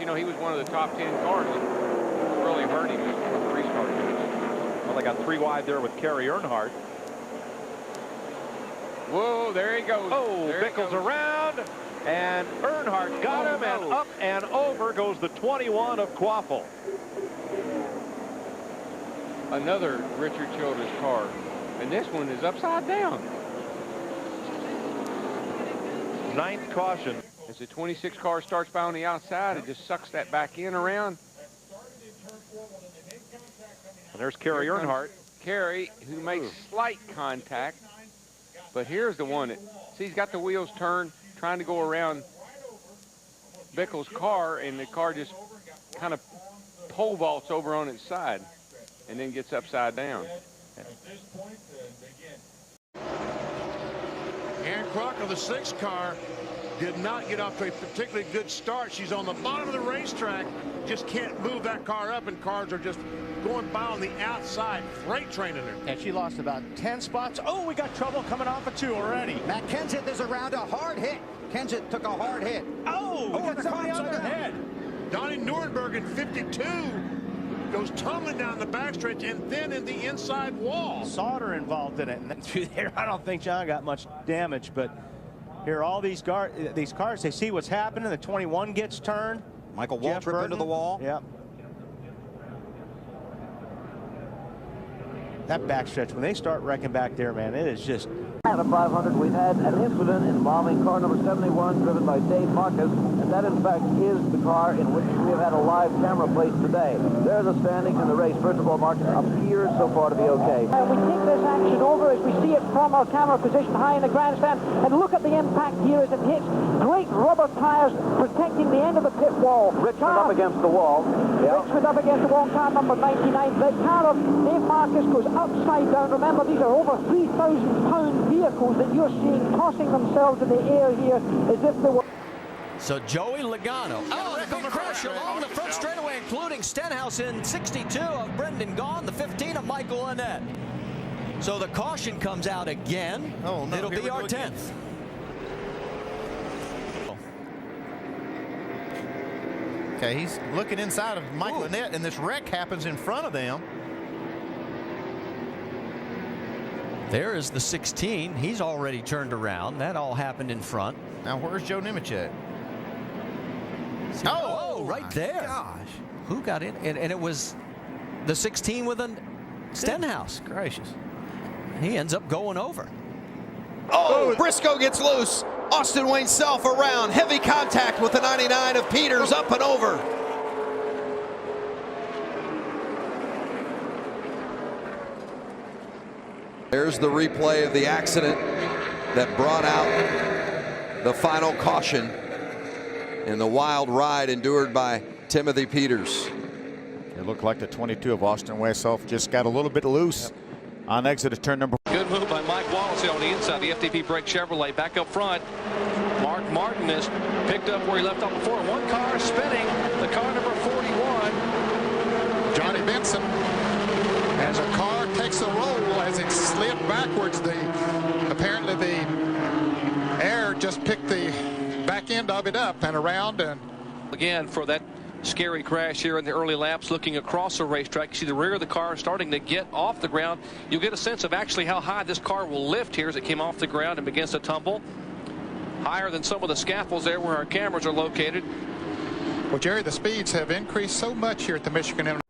you know, he was one of the top 10 cars. It really hurt him from the restart. Well, they got 3 wide there with Kerry Earnhardt. Whoa, there he goes. Oh, there Bickles around, and Earnhardt got him, and up and over goes the 21 of Quaffle. Another Richard Childress car, and this one is upside down. 9th caution. As the 26 car starts by on the outside, it just sucks that back in around. And there's Kerry Earnhardt. Kerry, who makes slight contact. But here's the one that, see, he's got the wheels turned, trying to go around Bickles' car, and the car just kind of pole vaults over on its side and then gets upside down. Aaron Crocker, the 6 car, did not get off to a particularly good start. She's on the bottom of the racetrack, just can't move that car up, and cars are just going by on the outside, freight training her. And she lost about 10 spots. Oh, we got trouble coming off of 2 already. Matt Kenseth is around a hard hit. Kenseth took a hard hit. Oh, we got somebody on her head. Donnie Nuremberg in 52 goes tumbling down the backstretch and then in the inside wall. Sauter involved in it. And then through there, I don't think John got much damage, but here all these cars, they see what's happening. The 21 gets turned. Michael Waltrip into the wall. Yep. That backstretch, when they start wrecking back there, man, it is just... At the 500, we've had an incident involving car number 71 driven by Dave Marcus, and that in fact is the car in which we have had a live camera placed today. There are the standings in the race. First of all, Marcus appears so far to be okay. We take this action over as we see it from our camera position high in the grandstand, and look at the impact here as it hits. Great rubber tires protecting the end of the pit wall. Richmond up against the wall. Richmond up against the wall, car number 99. The car of Dave Marcus goes upside down. Remember, these are over 3,000-pound vehicles that you're seeing tossing themselves in the air here as if they were... So Joey Logano. Oh, a big crash along the front straightaway, including Stenhouse in 62 of Brendan Gaughan, the 15 of Michael Annette. So the caution comes out again. Oh, no. It'll be our 10th. Okay, he's looking inside of Michael Annette, and this wreck happens in front of them. There is the 16. He's already turned around. That all happened in front. Now, where's Joe Nemechek? Oh, right there. Gosh. Who got in? And it was the 16 with a Stenhouse. Gracious. He ends up going over. Oh, Briscoe gets loose. Austin Wayne Self around. Heavy contact with the 99 of Peters, up and over. There's the replay of the accident that brought out the final caution in the wild ride endured by Timothy Peters. It looked like the 22 of Austin Wayne Self just got a little bit loose on exit of turn number. Good move by Mike Wallace on the inside. The FTP Brake Chevrolet back up front. Mark Martin has picked up where he left off before. One car spinning. The car number 41. Johnny Benson, as a car takes a roll as it slid backwards, apparently the air just picked the back end of it up and around. And again, for that scary crash here in the early laps, looking across the racetrack, you see the rear of the car starting to get off the ground. You'll get a sense of actually how high this car will lift here as it came off the ground and begins to tumble. Higher than some of the scaffolds there where our cameras are located. Well, Jerry, the speeds have increased so much here at the Michigan International.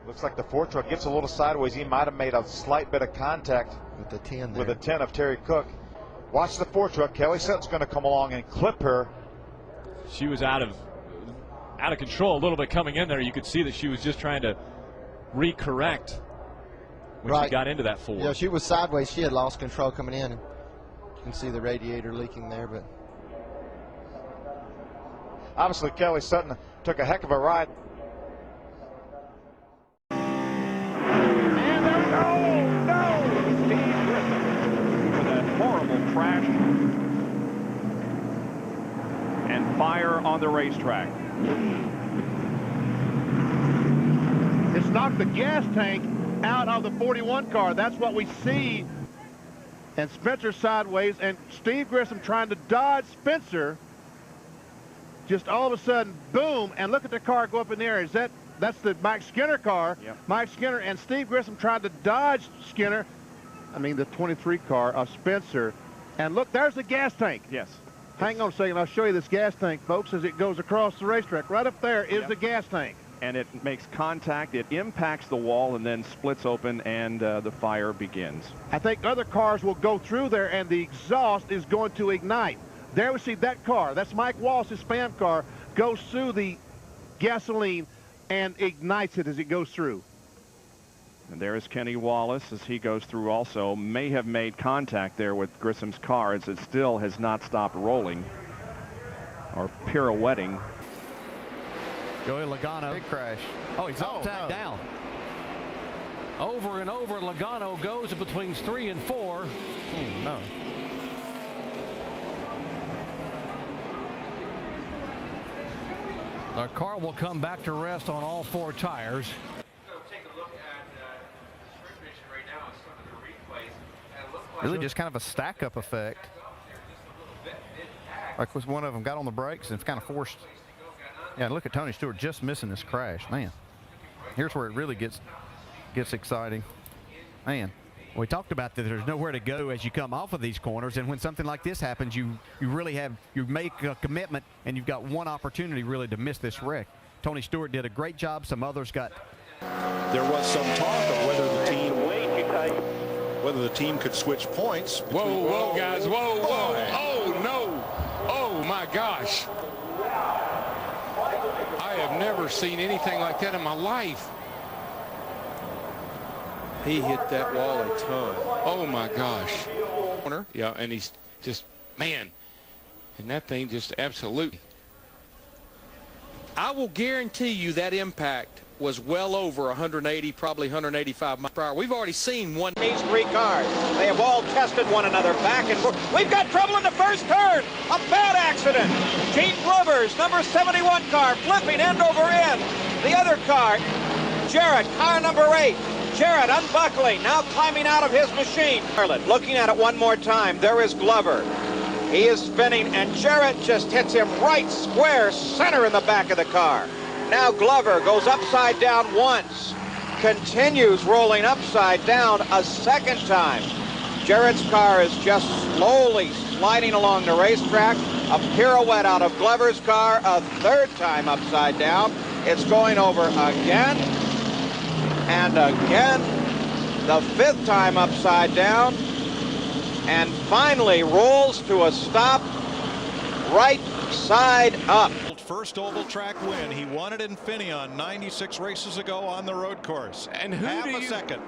Looks like the 4 truck gets a little sideways. He might have made a slight bit of contact With the 10 there. with the 10 of Terry Cook. Watch the 4 truck. Kelly Sutton's going to come along and clip her. She was out of control a little bit coming in there. You could see that she was just trying to recorrect when she got into that 4. Yeah, she was sideways. She had lost control coming in. You can see the radiator leaking there, but Obviously, Kelly Sutton took a heck of a ride. And there's no! Steve Grissom with a horrible crash and fire on the racetrack. It's knocked the gas tank out of the 41 car. That's what we see. And Spencer sideways, and Steve Grissom trying to dodge Spencer. just all of a sudden, boom, and look at the car go up in the air. That's the Mike Skinner car. Yep. Mike Skinner and Steve Grissom tried to dodge Skinner. I mean, the 23 car of Spencer. And look, there's the gas tank. Yes. Hang on a second. I'll show you this gas tank, folks, as it goes across the racetrack. Right up there is the gas tank. And it makes contact. It impacts the wall and then splits open, and the fire begins. I think other cars will go through there, and the exhaust is going to ignite. There we see that car. That's Mike Wallace's Spam car. Goes through the gasoline and ignites it as it goes through. And there is Kenny Wallace as he goes through also. May have made contact there with Grissom's car as it still has not stopped rolling or pirouetting. Joey Logano. Big crash. Oh, he's upside down. Over and over, Logano goes between 3 and 4. No. The car will come back to rest on all 4 tires. Really just kind of a stack-up effect. Like one of them got on the brakes and it's kind of forced. Yeah, look at Tony Stewart just missing this crash. Man, here's where it really gets exciting. Man. We talked about that there's nowhere to go as you come off of these corners, and when something like this happens, you make a commitment, and you've got one opportunity really to miss this wreck. Tony Stewart did a great job. Some others got. There was some talk of whether the team could switch points. Whoa, whoa, guys, whoa, whoa. Oh, no. Oh, my gosh. I have never seen anything like that in my life. He hit that wall a ton. Oh, my gosh. Yeah, and he's just, man, and that thing just absolutely. I will guarantee you that impact was well over 180, probably 185 miles per hour. We've already seen one. These 3 cars, they have all tested one another back and forth. We've got trouble in the first turn. A bad accident. Gene Glover's number 71 car flipping end over end. The other car, Jarrett, car number 8. Jarrett unbuckling, now climbing out of his machine. Looking at it one more time, there is Glover. He is spinning, and Jarrett just hits him right square center in the back of the car. Now Glover goes upside down once, continues rolling upside down a second time. Jarrett's car is just slowly sliding along the racetrack. A pirouette out of Glover's car, a third time upside down. It's going over again. And again, the 5th time upside down, and finally rolls to a stop right side up. First oval track win. He won it in Infineon 96 races ago on the road course. And half a second.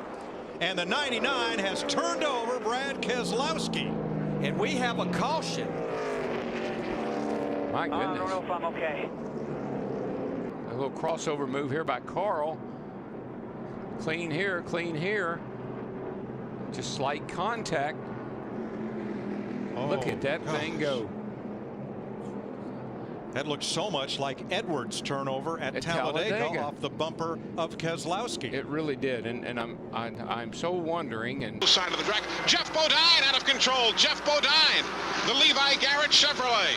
And the 99 has turned over Brad Keselowski. And we have a caution. My goodness. I don't know if I'm okay. A little crossover move here by Carl. Clean here, clean here. Just slight contact. Oh, look at that thing go. That looks so much like Edwards' turnover at Talladega off the bumper of Keselowski. It really did, and I'm so wondering. And side of the track, Jeff Bodine out of control. Jeff Bodine, the Levi Garrett Chevrolet.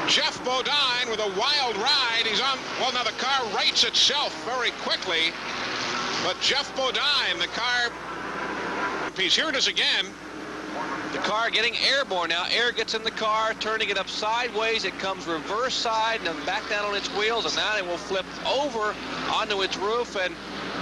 Jeff Bodine with a wild ride. He's on. Well, now the car rates itself very quickly, but Jeff Bodine, the car piece. Here it is again. The car getting airborne now. Air gets in the car, turning it up sideways. It comes reverse side and then back down on its wheels, and now it will flip over onto its roof. And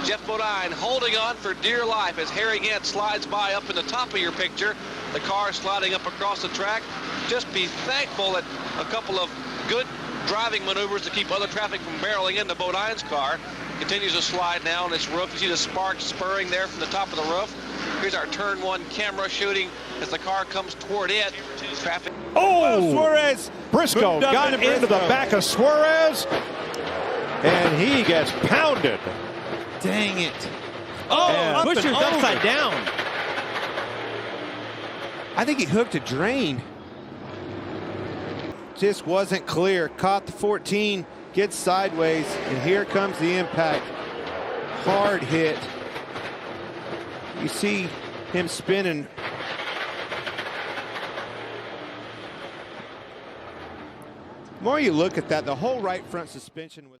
Jeff Bodine holding on for dear life as Harry Gant slides by up in the top of your picture. The car sliding up across the track. Just be thankful that a couple of good driving maneuvers to keep other traffic from barreling into Bodine's car. Continues to slide now on its roof. You see the sparks spurring there from the top of the roof. Here's our turn 1 camera shooting as the car comes toward it. Traffic. Oh, Suarez. Briscoe got into the back of Suarez, and he gets pounded. Dang it. Oh, Buscher's upside down. I think he hooked a drain. Just wasn't clear. Caught the 14, gets sideways, and here comes the impact. Hard hit. You see him spinning. The more you look at that, the whole right front suspension was